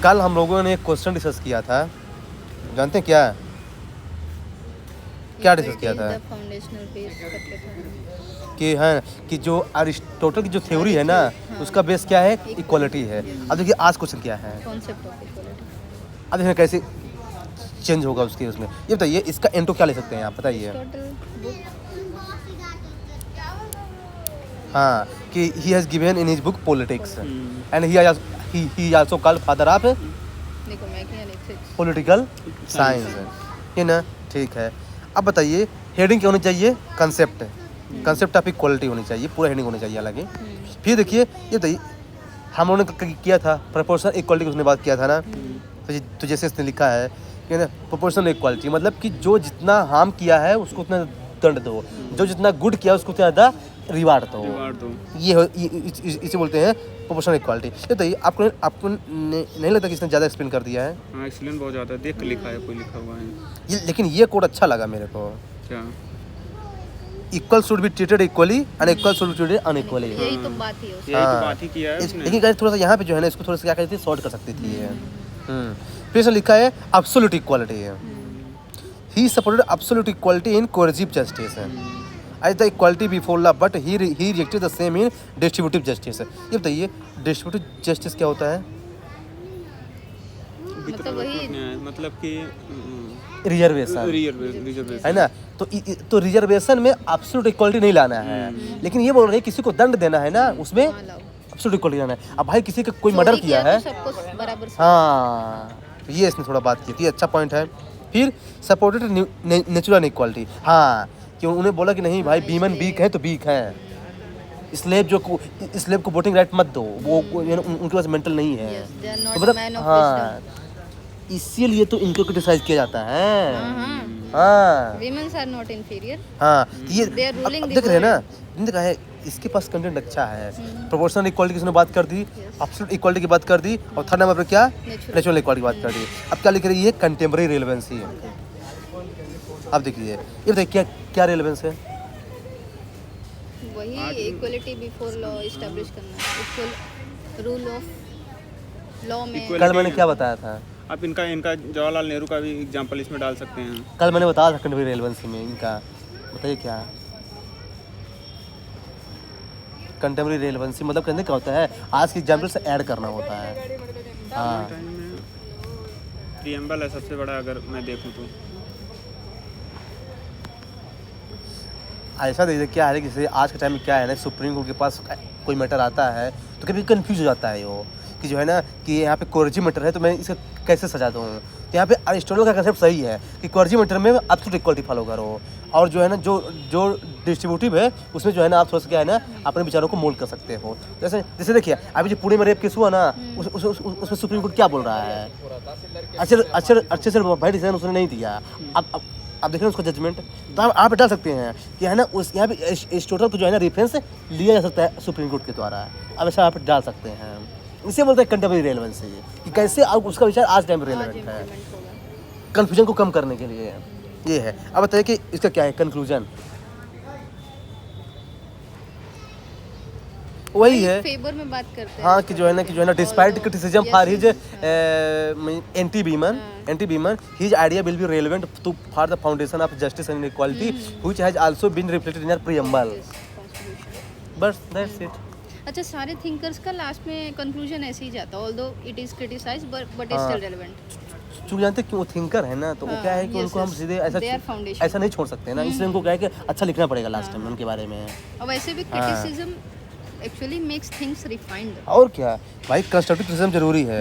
कल हम लोगों ने एक क्वेश्चन डिस्कस किया था, जानते हैं क्या डिस्कस किया था? फाउंडेशनल बेस करके था कि है कि जो अरिस्टोटल की जो थ्योरी है ना, उसका बेस क्या है? इक्वालिटी है। अब देखिए आज क्वेश्चन क्या है, कॉन्सेप्ट ऑफ इक्वालिटी। अब देखिए कैसे चेंज होगा उसके उसमें। ये बताइए इसका इंट्रो क्या ले सकते हैं आप, बताइए। टोटल बुक हाँ, कि he has given in his book politics and he also called father of देखो मैकेनिक्स पॉलिटिकल साइंस, है ना? ठीक है, अब बताइए हेडिंग क्या होनी चाहिए? कंसेप्ट ऑफ इक्वालिटी होनी चाहिए, पूरा हेडिंग होनी चाहिए हालांकि। फिर देखिए ये बताइए हम लोगों ने किया था प्रोपोर्शनल इक्वालिटी की, उसने बात किया था ना। तो जैसे इसने लिखा है कि ना प्रोपोर्शनल इक्वालिटी मतलब कि जो जितना हार्म किया है उसको उतना दंड दो, जो जितना गुड किया उसको उतना ज़्यादा रिवार्ड दो। इसे बोलते हैं प्रोपोर्शनल इक्वालिटी। ये बताइए आपको नहीं लगता कि इसने ज़्यादा एक्सप्लेन कर दिया है? हाँ, एक्सीलेंट बहुत ज़्यादा देख के लिखा है, कोई लिखा हुआ है लेकिन ये कोड अच्छा लगा मेरे को। क्या? Equal should be treated equally, unequal should be treated unequally. यही तो बात ही है उसकी। यही तो बात ही किया है उसने। लेकिन गाइस थोड़ा सा यहाँ पे जो है ना, इसको थोड़ा सा क्या कहती है, शॉर्ट कर सकती थी ये। फिर इसमें लिखा है एब्सोल्यूट इक्वालिटी है। He supported absolute equality in coercive justice है, as the equality before law, but he rejected the same in distributive justice. ये बताइए डिस्ट्रीब्यूटिव जस्टिस क्या होता है? मतलब वही मतलब कि रिजर्वेशन है ना। तो रिजर्वेशन में एब्सोल्यूट इक्वालिटी नहीं लाना है, लेकिन ये बोल रहे हैं किसी को दंड देना है ना, उसमें एब्सोल्यूट इक्वालिटी लाना है। अब भाई किसी का कोई मर्डर किया है, सबको बराबर से। हाँ, तो ये इसने थोड़ा बात की थी, अच्छा पॉइंट है। फिर सपोर्टेड नेचुरल इक्वालिटी, हाँ, कि उन्हें बोला कि नहीं भाई वीमन वीक है तो वीक है, स्लेव को वोटिंग राइट मत दो, वो उनके पास मेंटल नहीं है। Yes, they are not तो मतलब man of हाँ, इसीलिए तो इनको क्रिटिसाइज किया जाता है। wisdom। हाँ Women are not inferior। हाँ, ये They are ruling अब the देख रहे हैं ना, world। इन्होंने कहा है इसके पास कंटेंट अच्छा है। प्रोपोर्शनल इक्वालिटी की उसने बात कर दी, एब्सोल्यूट इक्वालिटी की बात कर दी, और थर्ड नंबर पर क्या? नेचुरल इक्वालिटी की बात कर दी। अब क्या लिख रही है? कंटेम्प्रेरी रेलेवेंसी है। अब देखिए ये बताइए क्या रेलेवेंस है? वही इक्वलिटी बिफोर लॉ एस्टैब्लिश करना, इक्वल रूल ऑफ लॉ में। कल मैंने क्या बताया था? आप इनका जवाहरलाल नेहरू का भी एग्जाम्पल इसमें डाल सकते हैं। कल मैंने बताया था कंटेम्प्रेरी रेलेवेंसी में इनका, बताइए क्या? कंटेम्प्रेरी रेलेवेंसी मतलब कहने क्या होता है, आज के एग्जाम्पल से ऐड करना होता है। हाँ, प्रीएम्बल है सबसे बड़ा, अगर मैं देखूं तो। ऐसा देखिए क्या है कि जैसे आज के टाइम में क्या है ना, सुप्रीम कोर्ट के पास कोई मैटर आता है तो कभी कंफ्यूज हो जाता है वो, कि जो है ना कि यहाँ पे कोर्जी मैटर है तो मैं इसे कैसे सजा दूँ। तो यहाँ पे अरिस्टोटल का कंसेप्ट सही है कि कोर्जी मैटर में एब्सोल्यूट इक्वालिटी फॉलो करो, और जो है ना जो डिस्ट्रीब्यूटिव है उसमें जो है ना आप थोड़ा सा क्या है ना अपने विचारों को मोल्ड कर सकते हो। जैसे देखिए अभी जो पुणे में रेप केस हुआ ना, उसमें सुप्रीम कोर्ट क्या बोल रहा है? अच्छे से भाई डिसीजन उसने नहीं दिया। अब देख रहे हैं उसका जजमेंट, तो आप आप डाल सकते हैं कि है ना उस यहाँ पे एरिस्टोटल को जो है ना रेफरेंस लिया जा सकता है सुप्रीम कोर्ट के द्वारा। अब ऐसा आप डाल सकते हैं, इसे बोलते हैं कंटेम्प्रेरी रेलेवेंसी, कि कैसे अब उसका विचार आज टाइम रेलेवेंट है, कन्फ्यूजन को कम करने के लिए ये है। अब बताइए कि इसका क्या है कंक्लूजन? वही है फेवर में बात करते हैं। हाँ, कि जो है ना despite criticism for his anti women his idea will be relevant to for the foundation of justice and equality which has also been reflected in our preamble. बस दैट्स इट। अच्छा, सारे थिंकर्स का लास्ट में conclusion ऐसे ही जाता है, although it is criticised but is still relevant. चूंकि जानते हैं कि वो थिंकर है ना, तो वो क्या है कि उनको हम सीधे ऐसा नहीं छोड़ सकते ना, इसलिए उनको क्या है कि अच्छा लिखना पड़ेगा लास्ट टाइम उनके बारे में। और वैसे भी criticism actually makes things refined. और क्या भाई, कंस्ट्रक्टिव क्रिटिसिज्म जरूरी है।